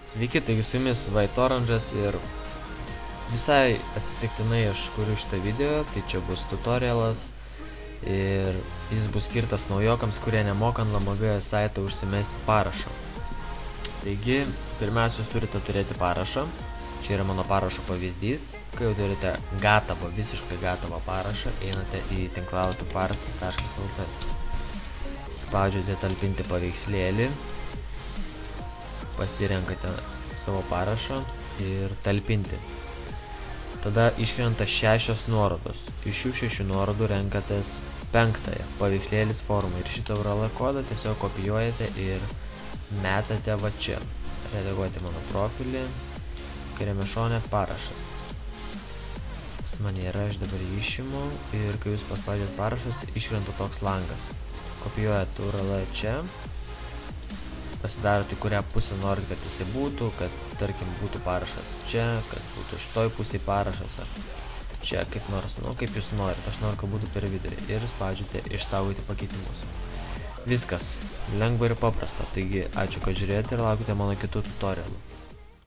Sveiki, taigi su jumis White Orange'as ir visai atsitiktinai aš kuriu šitą video, tai čia bus tutorialas ir jis bus skirtas naujokams, kurie nemoka ant LMG saito užsimesti parašą. Taigi, pirmiausia, jūs turite turėti parašą. Čia yra mano parašo pavyzdys. Kai jau turite gatavą, visiškai gatavą parašą, einate į tinklalapį.parts.lt. Spaudžiate talpinti paveikslėlį, pasirenkate savo parašą ir talpinti. Tada iškrenta 6 nuorodos. Iš šių 6 nuorodų renkatės 5-ąją, paveikslėlis formą, ir šitą URL kodą tiesiog kopijuojate ir metate va čia. Redaguoti mano profilį, kairiame šone parašas. Pas mane yra, aš dabar jį išimu ir kai jūs paspaudžiat parašas, iškrenta toks langas. Kopijuojat URL čia, pasidarote, kurią pusę norit, kad jisai būtų, kad tarkim būtų parašas čia, kad būtų šitoj pusėje parašas, ar čia kaip nors, kaip jūs norit, aš noriu, kad būtų per vidurį, ir spaudžiate išsaugoti pakeitimus. Viskas, lengva ir paprasta, taigi ačiū, kad žiūrėjote ir laukite mano kitų tutorialų.